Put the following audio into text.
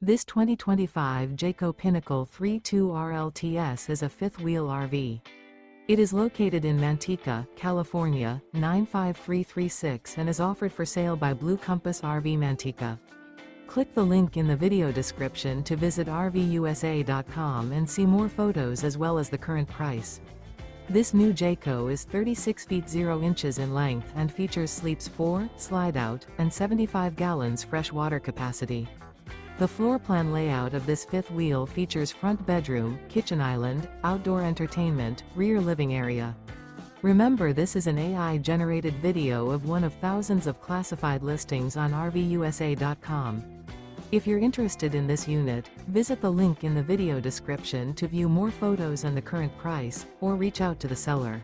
This 2025 Jayco Pinnacle 32RLTS is a fifth-wheel RV. It is located in Manteca, California, 95336 and is offered for sale by Blue Compass RV Manteca. Click the link in the video description to visit RVUSA.com and see more photos as well as the current price. This new Jayco is 36 feet 0 inches in length and features sleeps 4, slide-out, and 75 gallons fresh water capacity. The floor plan layout of this fifth wheel features front bedroom, kitchen island, outdoor entertainment, rear living area. Remember, this is an AI-generated video of one of thousands of classified listings on RVUSA.com. If you're interested in this unit, visit the link in the video description to view more photos and the current price, or reach out to the seller.